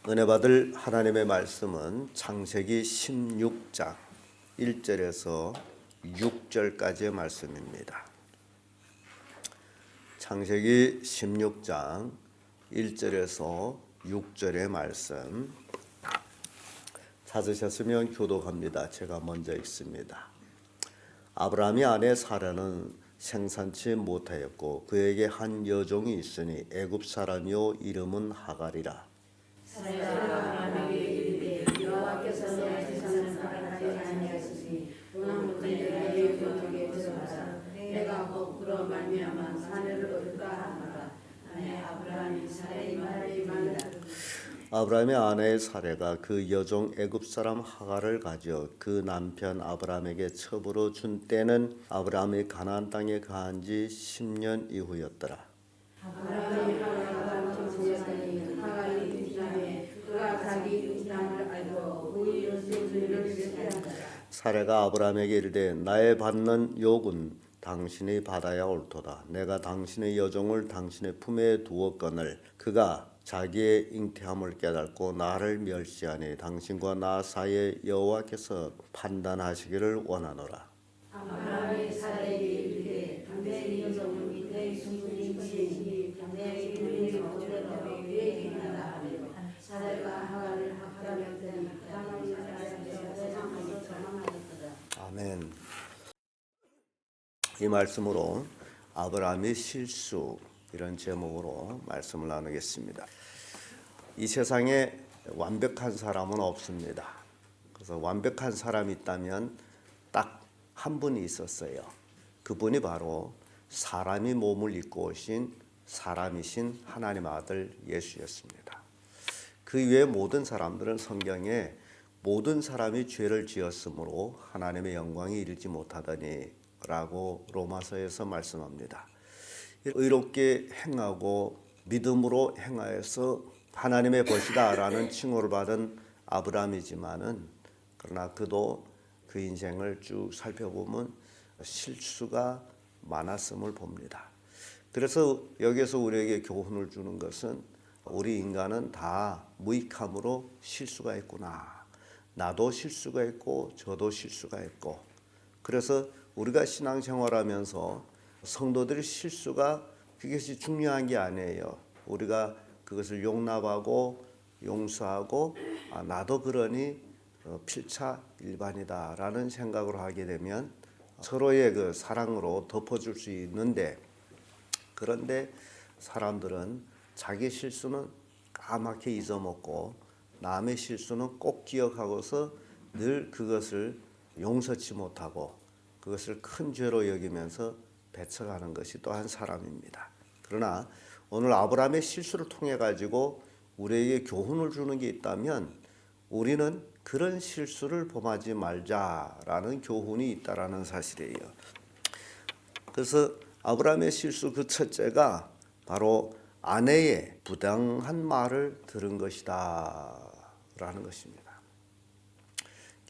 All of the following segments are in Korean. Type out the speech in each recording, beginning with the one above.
은혜 받을 하나님의 말씀은 창세기 16장 1절에서 6절까지의 말씀입니다. 창세기 16장 1절에서 6절의 말씀 찾으셨으면 교독합니다. 제가 먼저 읽습니다. 아브라함이 아내 사라는 생산치 못하였고 그에게 한 여종이 있으니 애굽 사람이요 이름은 하갈이라. 사라가 아브라함에게 이르되 여호와께서 내 재산을 허락하지 아니하시니 오늘부터 내가 이 여종에게 들어가서 내가 거꾸로 말미암아 자녀를 얻을까 하노라. 아내 아브라함이 사라의 말을 말하되 아브라함의 아내 사레가 그 여종 애굽 사람 하갈을 가져 그 남편 아브라함에게 첩으로 준 때는 아브라함이 가나안 땅에 거한 지 10년 이후였더라. 아브라함이 하갈과 동침하였더니 하갈이 임신하매 그가 자기 임신함을 알고 그의 요셉을 시기하니라. 사레가 아브라함에게 이르되 나의 받는 욕은 당신이 받아야 옳도다. 내가 당신의 여종을 당신의 품에 두었거늘 그가 자기의 잉태함을 깨닫고 나를 멸시하니 당신과 나 사이에 여호와께서 판단하시기를 원하노라. 아브라함이 사라에게 이르되 당신의 여종은 내 순순히 것이니 내 이름이 어쩌다고 얘기하나 하며 사라가 하갈을 학대하였더니 땅을 사라에게 세상에서 도망하였더라. 아멘. 이 말씀으로 아브라함의 실수 이런 제목으로 말씀을 나누겠습니다. 이 세상에 완벽한 사람은 없습니다. 그래서 완벽한 사람이 있다면 딱 한 분이 있었어요. 그분이 바로 사람이 몸을 입고 오신 사람이신 하나님의 아들 예수였습니다. 그 외의 모든 사람들은 성경에 모든 사람이 죄를 지었으므로 하나님의 영광이 이르지 못하더니 라고 로마서에서 말씀합니다. 의롭게 행하고 믿음으로 행하여서 하나님의 벗이다라는 칭호를 받은 아브라함이지만은 그러나 그도 그 인생을 쭉 살펴보면 실수가 많았음을 봅니다. 그래서 여기서 우리에게 교훈을 주는 것은 우리 인간은 다 무익함으로 실수가 있구나. 나도 실수가 있고 저도 실수가 있고 그래서 우리가 신앙생활하면서 성도들의 실수가 그것이 중요한 게 아니에요. 우리가 그것을 용납하고 용서하고 나도 그러니 필차일반이다라는 생각으로 하게 되면 서로의 그 사랑으로 덮어줄 수 있는데 그런데 사람들은 자기 실수는 까맣게 잊어먹고 남의 실수는 꼭 기억하고서 늘 그것을 용서치 못하고 그것을 큰 죄로 여기면서 배척하는 것이 또한 사람입니다. 그러나 오늘 아브라함의 실수를 통해 가지고 우리에게 교훈을 주는 게 있다면 우리는 그런 실수를 범하지 말자라는 교훈이 있다라는 사실이에요. 그래서 아브라함의 실수 그 첫째가 바로 아내의 부당한 말을 들은 것이다 라는 것입니다.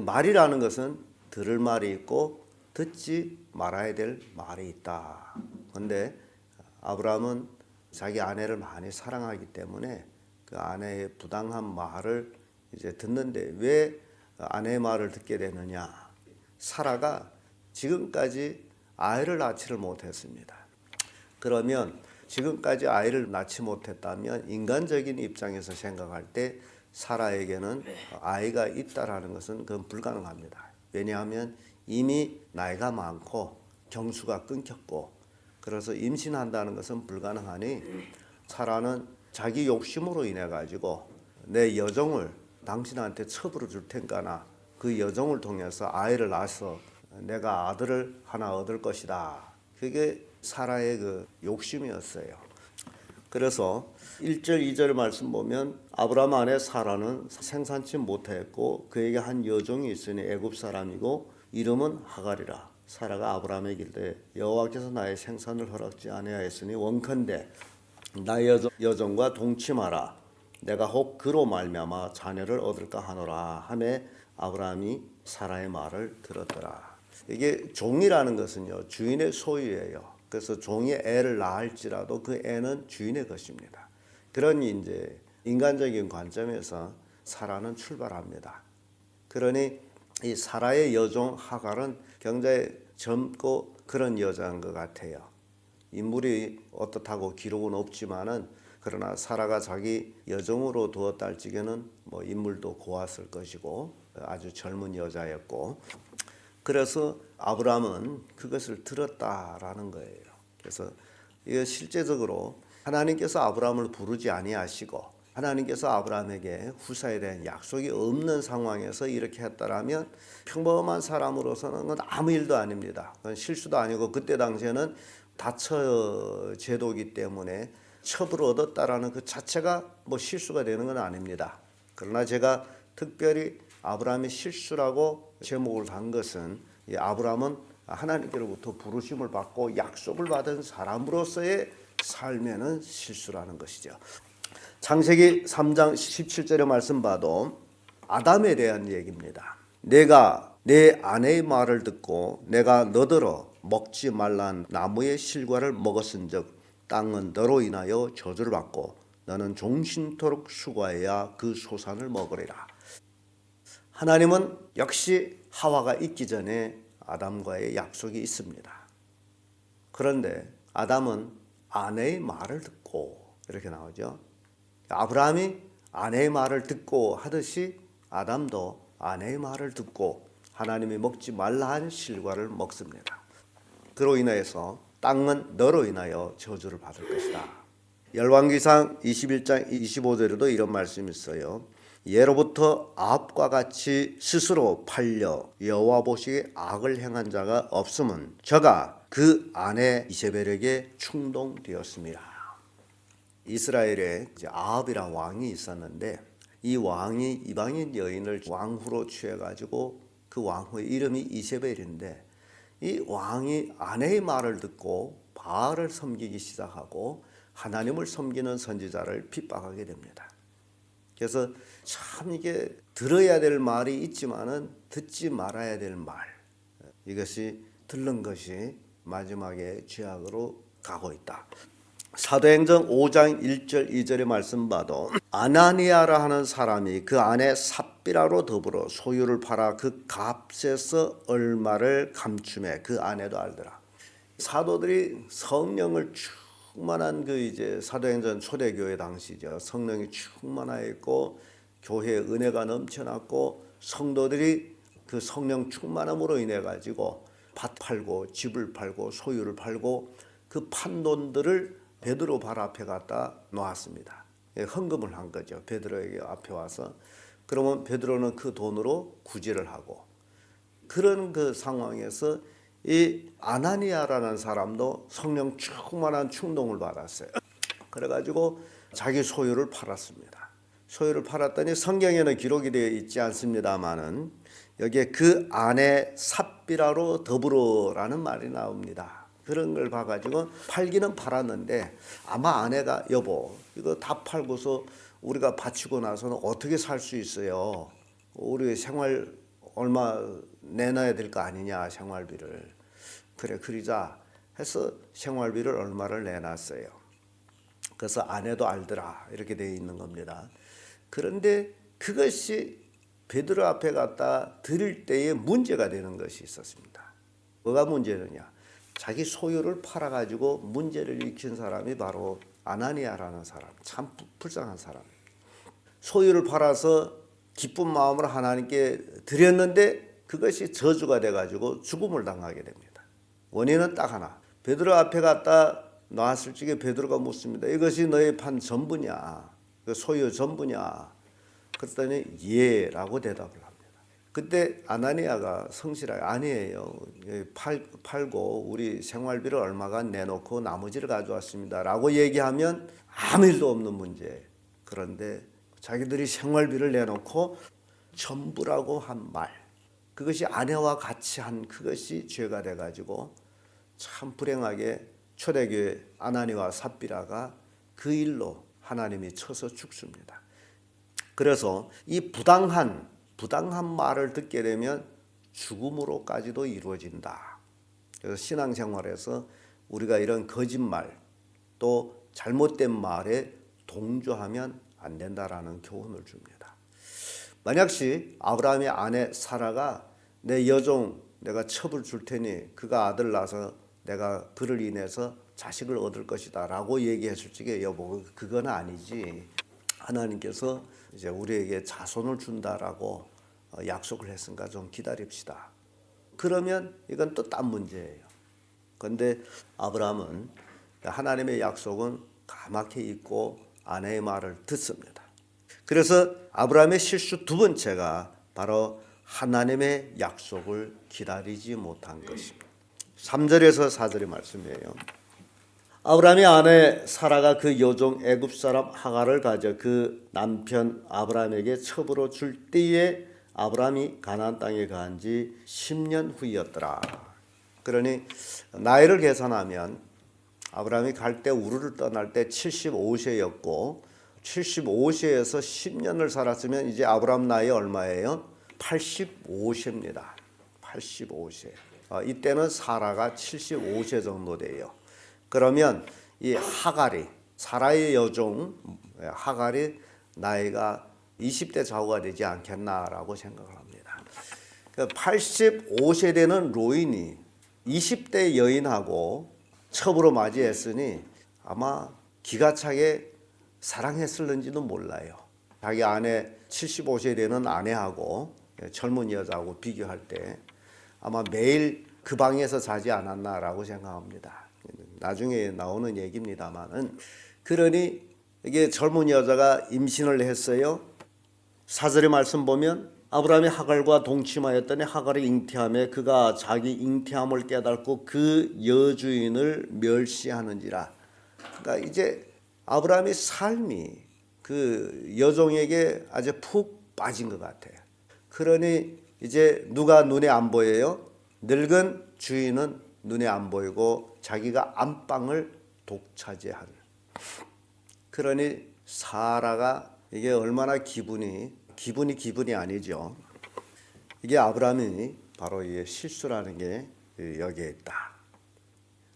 말이라는 것은 들을 말이 있고 듣지 말아야 될 말이 있다. 그런데 아브라함은 자기 아내를 많이 사랑하기 때문에 그 아내의 부당한 말을 이제 듣는데 왜 아내의 말을 듣게 되느냐? 사라가 지금까지 아이를 낳지를 못했습니다. 그러면 지금까지 아이를 낳지 못했다면 인간적인 입장에서 생각할 때 사라에게는 아이가 있다라는 것은 그건 불가능합니다. 왜냐하면 이미 나이가 많고 경수가 끊겼고 그래서 임신한다는 것은 불가능하니 사라는 자기 욕심으로 인해 가지고 내 여종을 당신한테 첩으로 줄 테니까 그 여종을 통해서 아이를 낳아서 내가 아들을 하나 얻을 것이다. 그게 사라의 그 욕심이었어요. 그래서 1절 2절 말씀 보면 아브라함 아내 사라는 생산치 못했고 그에게 한 여종이 있으니 애굽 사람이고 이름은 하갈이라. 사라가 아브라함에게 이르되 여호와께서 나의 생산을 허락지 아니하였으니 원컨대 나의 여종과 동침하라. 내가 혹 그로 말미암아 자녀를 얻을까 하노라 하매 아브라함이 사라의 말을 들었더라. 이게 종이라는 것은요 주인의 소유예요. 그래서 종이 애를 낳을지라도 그 애는 주인의 것입니다. 그러니 이제 인간적인 관점에서 사라는 출발합니다. 그러니 이 사라의 여종 하갈은 굉장히 젊고 그런 여자인 것 같아요. 인물이 어떻다고 기록은 없지만은 그러나 사라가 자기 여종으로 두었다 할 적에는 뭐 인물도 고왔을 것이고 아주 젊은 여자였고, 그래서 아브라함은 그것을 들었다라는 거예요. 그래서 이거 실제적으로 하나님께서 아브라함을 부르지 아니하시고 하나님께서 아브라함에게 후사에 대한 약속이 없는 상황에서 이렇게 했다라면 평범한 사람으로서는 그건 아무 일도 아닙니다. 그건 실수도 아니고 그때 당시에는 다처 제도이기 때문에 첩을 얻었다라는 그 자체가 뭐 실수가 되는 건 아닙니다. 그러나 제가 특별히 아브라함의 실수라고 제목을 단 것은 이 아브라함은 하나님께로부터 부르심을 받고 약속을 받은 사람으로서의 삶에는 실수라는 것이죠. 창세기 3장 17절의 말씀 봐도 아담에 대한 얘기입니다. 내가 내 아내의 말을 듣고 내가 너더러 먹지 말란 나무의 실과를 먹었은즉 땅은 너로 인하여 저주를 받고 너는 종신토록 수고해야 그 소산을 먹으리라. 하나님은 역시 하와가 있기 전에 아담과의 약속이 있습니다. 그런데 아담은 아내의 말을 듣고 이렇게 나오죠. 아브라함이 아내의 말을 듣고 하듯이 아담도 아내의 말을 듣고 하나님이 먹지 말라 한 실과를 먹습니다. 그로 인해서 땅은 너로 인하여 저주를 받을 것이다. 열왕기상 21장 25절에도 이런 말씀이 있어요. 예로부터 아합과 같이 스스로 팔려 여호와 보시기에 악을 행한 자가 없음은 저가 그 아내 이세벨에게 충동되었습니다. 이스라엘에 아합이라는 왕이 있었는데 이 왕이 이방인 여인을 왕후로 취해가지고 그 왕후의 이름이 이세벨인데 이 왕이 아내의 말을 듣고 바알을 섬기기 시작하고 하나님을 섬기는 선지자를 핍박하게 됩니다. 그래서 참 이게 들어야 될 말이 있지만은 듣지 말아야 될 말, 이것이 들른 것이 마지막에 죄악으로 가고 있다. 사도행전 5장 1절 2절의 말씀 봐도 아나니아라 하는 사람이 그 아내 삽비라로 더불어 소유를 팔아 그 값에서 얼마를 감춤해 그 아내도 알더라. 사도들이 성령을 충만한 그 이제 사도행전 초대교회 당시죠. 성령이 충만하여 있고 교회에 은혜가 넘쳐났고 성도들이 그 성령 충만함으로 인해 가지고 밭 팔고 집을 팔고 소유를 팔고 그 판 돈들을 베드로 발 앞에 갖다 놓았습니다. 헌금을 한 거죠. 베드로에게 앞에 와서. 그러면 베드로는 그 돈으로 구제를 하고, 그런 그 상황에서 이 아나니아라는 사람도 성령 충만한 충동을 받았어요. 그래가지고 자기 소유를 팔았습니다. 소유를 팔았더니 성경에는 기록이 되어 있지 않습니다만은 여기에 그 아내 삽비라로 더불어라는 말이 나옵니다. 그런 걸 봐가지고 팔기는 팔았는데 아마 아내가 여보 이거 다 팔고서 우리가 바치고 나서는 어떻게 살 수 있어요? 우리 생활 얼마 내놔야 될 거 아니냐, 생활비를. 그래 그러자 해서 생활비를 얼마를 내놨어요. 그래서 아내도 알더라 이렇게 되어 있는 겁니다. 그런데 그것이 베드로 앞에 갖다 드릴 때에 문제가 되는 것이 있었습니다. 뭐가 문제느냐? 자기 소유를 팔아가지고 문제를 일으킨 사람이 바로 아나니아라는 사람, 참 불쌍한 사람. 소유를 팔아서 기쁜 마음으로 하나님께 드렸는데 그것이 저주가 돼가지고 죽음을 당하게 됩니다. 원인은 딱 하나. 베드로 앞에 갖다 놨을 적에 베드로가 묻습니다. 이것이 너의 판 전부냐? 그 소유 전부냐? 그랬더니 예라고 대답을 합니다. 그때 아나니아가 성실하게 아니에요. 팔고 우리 생활비를 얼마간 내놓고 나머지를 가져왔습니다. 라고 얘기하면 아무 일도 없는 문제. 그런데 자기들이 생활비를 내놓고 전부라고 한 말. 그것이 아내와 같이 한 그것이 죄가 돼가지고 참 불행하게 초대교회 아나니와 삽비라가 그 일로 하나님이 쳐서 죽습니다. 그래서 이 부당한 말을 듣게 되면 죽음으로까지도 이루어진다. 그래서 신앙생활에서 우리가 이런 거짓말 또 잘못된 말에 동조하면 안 된다라는 교훈을 줍니다. 만약시 아브라함의 아내 사라가 내 여종 내가 첩을 줄 테니 그가 아들 낳아서 내가 그를 인해서 자식을 얻을 것이다 라고 얘기했을 적에 여보 그건 아니지. 하나님께서 이제 우리에게 자손을 준다라고 약속을 했으니까 좀 기다립시다. 그러면 이건 또 딴 문제예요. 그런데 아브라함은 하나님의 약속은 까맣게 잊고 아내의 말을 듣습니다. 그래서 아브라함의 실수 두 번째가 바로 하나님의 약속을 기다리지 못한 것입니다. 3절에서 4절의 말씀이에요. 아브라함의 아내 사라가 그 여종 애굽 사람 하갈을 가져 그 남편 아브라함에게 첩으로 줄 때에 아브라함이 가나안 땅에 간 지 10년 후였더라. 그러니 나이를 계산하면 아브라함이 갈 때 우르를 떠날 때 75세였고 75세에서 10년을 살았으면 이제 아브라함 나이 얼마예요? 85세입니다. 85세. 이때는 사라가 75세 정도 돼요. 그러면 이 하갈이 사라의 여종 하갈이 나이가 20대 좌우가 되지 않겠나라고 생각을 합니다. 85세 되는 로인이 20대 여인하고 첩으로 맞이했으니 아마 기가 차게 사랑했을는지도 몰라요. 자기 아내 75세 되는 아내하고 젊은 여자하고 비교할 때 아마 매일 그 방에서 자지 않았나라고 생각합니다. 나중에 나오는 얘기입니다만은 그러니 이게 젊은 여자가 임신을 했어요. 4절의 말씀 보면 아브라함이 하갈과 동침하였더니 하갈이 잉태하며 그가 자기 잉태함을 깨닫고 그 여주인을 멸시하는지라. 그러니까 이제 아브라함의 삶이 그 여종에게 아주 푹 빠진 것 같아요. 그러니 이제 누가 눈에 안 보여요? 늙은 주인은 눈에 안 보이고 자기가 안방을 독차지하는. 그러니 사라가 이게 얼마나 기분이 아니죠. 이게 아브라함이 바로 이 실수라는 게 여기에 있다.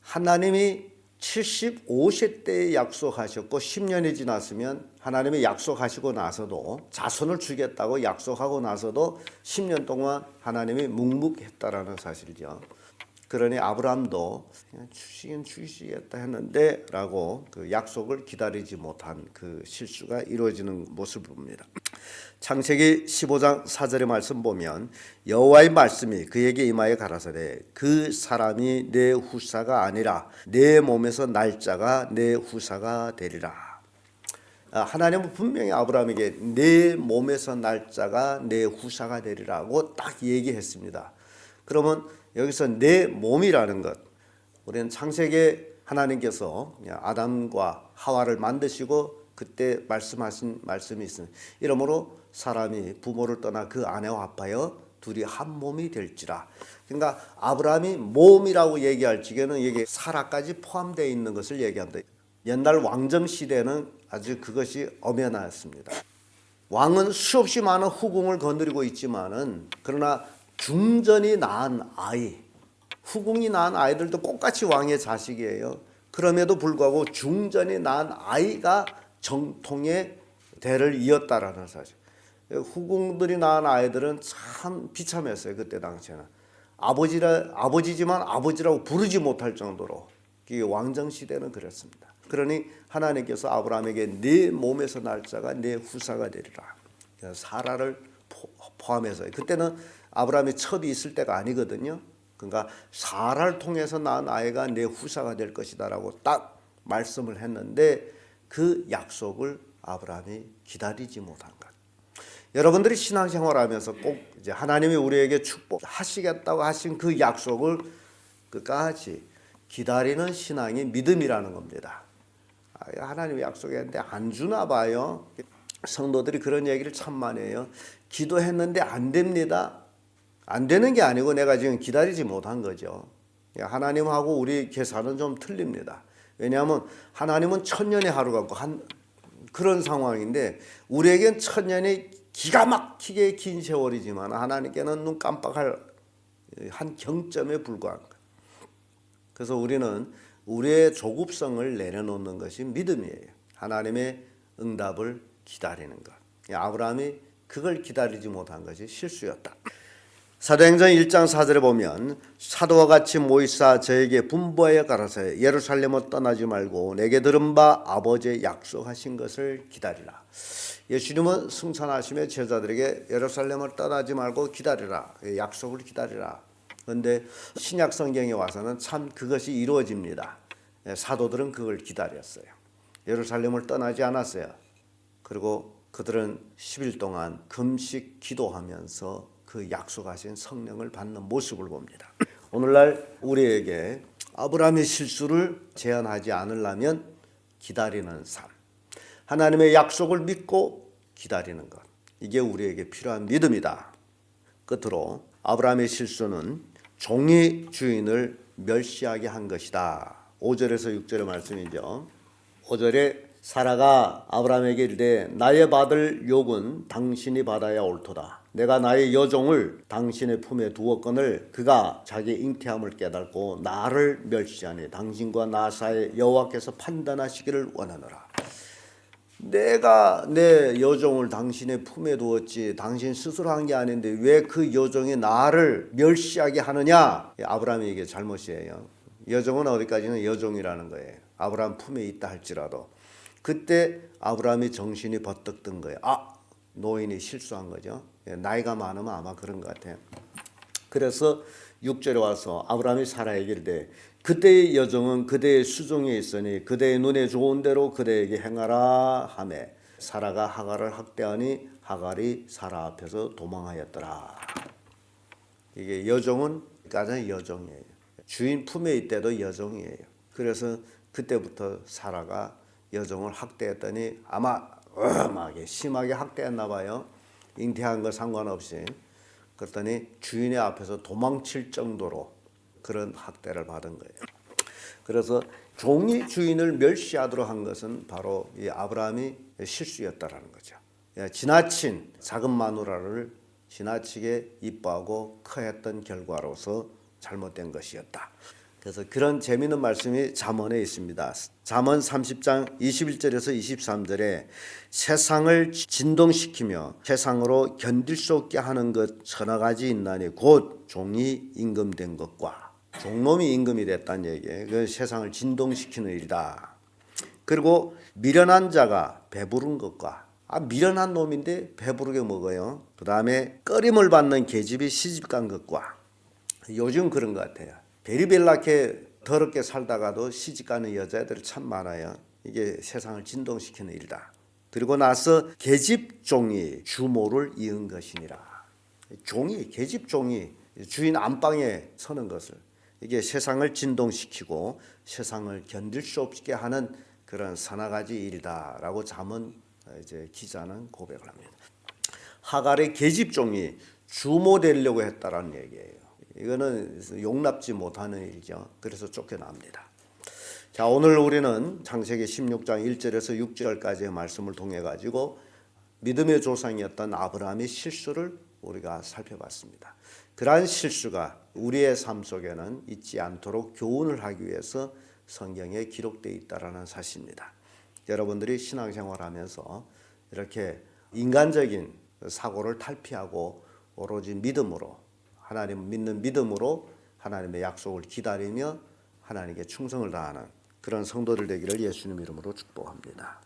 하나님이 75세 때에 약속하셨고 10년이 지났으면 하나님이 약속하시고 나서도 자손을 주겠다고 약속하고 나서도 10년 동안 하나님이 묵묵했다라는 사실이죠. 그러니 아브라함도 그냥 주시겠다 했는데 라고 그 약속을 기다리지 못한 그 실수가 이루어지는 모습을 봅니다. 창세기 15장 4절의 말씀 보면 여호와의 말씀이 그에게 임하여 가라사대 그 사람이 내 후사가 아니라 내 몸에서 날짜가 내 후사가 되리라. 하나님은 분명히 아브라함에게 내 몸에서 날짜가 내 후사가 되리라고 딱 얘기했습니다. 그러면 여기서 내 몸이라는 것, 우리는 창세기에 하나님께서 아담과 하와를 만드시고 그때 말씀하신 말씀이 있습니다. 이러므로 사람이 부모를 떠나 그 아내와 합하여 둘이 한 몸이 될지라. 그러니까 아브라함이 몸이라고 얘기할 적에는 이게 사라까지 포함되어 있는 것을 얘기한다. 옛날 왕정 시대는 아주 그것이 엄연했습니다. 왕은 수없이 많은 후궁을 거느리고 있지만은 그러나 중전이 낳은 아이, 후궁이 낳은 아이들도 똑같이 왕의 자식이에요. 그럼에도 불구하고 중전이 낳은 아이가 정통의 대를 이었다라는 사실. 후궁들이 낳은 아이들은 참 비참했어요. 그때 당시에는 아버지지만 아버지라고 부르지 못할 정도로 왕정 시대는 그랬습니다. 그러니 하나님께서 아브라함에게 네 몸에서 날짜가 네 후사가 되리라. 사라를 포함해서 그때는 아브라함이 첩이 있을 때가 아니거든요. 그러니까 사라를 통해서 낳은 아이가 내 후사가 될 것이다라고 딱 말씀을 했는데 그 약속을 아브라함이 기다리지 못한 것. 여러분들이 신앙생활하면서 꼭 이제 하나님이 우리에게 축복하시겠다고 하신 그 약속을 끝까지 기다리는 신앙이 믿음이라는 겁니다. 하나님이 약속했는데 안 주나 봐요. 성도들이 그런 얘기를 참 많이 해요. 기도했는데 안 됩니다. 안 되는 게 아니고 내가 지금 기다리지 못한 거죠. 하나님하고 우리 계산은 좀 틀립니다. 왜냐하면 하나님은 천년의 하루 같고 그런 상황인데 우리에겐 천년이 기가 막히게 긴 세월이지만 하나님께는 눈 깜빡할 한 경점에 불과한 거예요. 그래서 우리는 우리의 조급성을 내려놓는 것이 믿음이에요. 하나님의 응답을 기다리는 것. 아브라함이 그걸 기다리지 못한 것이 실수였다. 사도행전 1장 4절에 보면 사도와 같이 모이사 저에게 분부하여 가라사대 예루살렘을 떠나지 말고 내게 들은 바 아버지의 약속하신 것을 기다리라. 예수님은 승천하시며 제자들에게 예루살렘을 떠나지 말고 기다리라. 약속을 기다리라. 그런데 신약 성경에 와서는 참 그것이 이루어집니다. 사도들은 그걸 기다렸어요. 예루살렘을 떠나지 않았어요. 그리고 그들은 10일 동안 금식 기도하면서 그 약속하신 성령을 받는 모습을 봅니다. 오늘날 우리에게 아브라함의 실수를 재현하지 않으려면 기다리는 삶, 하나님의 약속을 믿고 기다리는 것, 이게 우리에게 필요한 믿음이다. 끝으로 아브라함의 실수는 종이 주인을 멸시하게 한 것이다. 5절에서 6절의 말씀이죠. 5절에 사라가 아브라함에게 이르되 나의 받을 욕은 당신이 받아야 옳도다. 내가 나의 여종을 당신의 품에 두었거늘 그가 자기 잉태함을 깨닫고 나를 멸시하니 당신과 나 사이에 여호와께서 판단하시기를 원하노라. 내가 내 여종을 당신의 품에 두었지 당신 스스로 한 게 아닌데 왜 그 여종이 나를 멸시하게 하느냐? 아브라함에게 잘못이에요. 여종은 어디까지는 여종이라는 거예요. 아브라함 품에 있다 할지라도 그때 아브라함이 정신이 버뜩 든 거예요. 노인이 실수한 거죠. 나이가 많으면 아마 그런 것 같아요. 그래서 6절에 와서 아브라함이 사라에게 이르되 그대의 여종은 그대의 수종에 있으니 그대의 눈에 좋은 대로 그대에게 행하라 하매 사라가 하갈을 학대하니 하갈이 사라 앞에서 도망하였더라. 이게 여종은 가장 여종이에요. 주인 품에 있대도 여종이에요. 그래서 그때부터 사라가 여종을 학대했더니 아마 엄하게 심하게 학대했나 봐요. 잉태한 거 상관없이. 그랬더니 주인의 앞에서 도망칠 정도로 그런 학대를 받은 거예요. 그래서 종이 주인을 멸시하도록 한 것은 바로 이 아브라함이 실수였다라는 거죠. 지나친 작은 마누라를 지나치게 이뻐하고 커했던 결과로서 잘못된 것이었다. 그래서 그런 재미있는 말씀이 잠언에 있습니다. 잠언 30장 21절에서 23절에 세상을 진동시키며 세상으로 견딜 수 없게 하는 것 서너 가지 있나니 곧 종이 임금된 것과 종놈이 임금이 됐다는 얘기예요. 그 세상을 진동시키는 일이다. 그리고 미련한 자가 배부른 것과 미련한 놈인데 배부르게 먹어요. 그 다음에 꺼림을 받는 계집이 시집간 것과 요즘 그런 것 같아요. 베리벨락해 더럽게 살다가도 시집가는 여자애들 참 많아요. 이게 세상을 진동시키는 일이다. 그리고 나서 계집종이 주모를 이은 것이니라. 종이 계집종이 주인 안방에 서는 것을 이게 세상을 진동시키고 세상을 견딜 수 없게 하는 그런 서너 가지 일이다라고 잠언 이제 기자는 고백을 합니다. 하갈의 계집종이 주모 되려고 했다라는 얘기예요. 이거는 용납지 못하는 일이죠. 그래서 쫓겨납니다. 자, 오늘 우리는 창세기 16장 1절에서 6절까지의 말씀을 통해 가지고 믿음의 조상이었던 아브라함의 실수를 우리가 살펴봤습니다. 그러한 실수가 우리의 삶 속에는 있지 않도록 교훈을 하기 위해서 성경에 기록되어 있다라는 사실입니다. 여러분들이 신앙생활하면서 이렇게 인간적인 사고를 탈피하고 오로지 믿음으로 하나님 믿는 믿음으로 하나님의 약속을 기다리며 하나님께 충성을 다하는 그런 성도들 되기를 예수님 이름으로 축복합니다.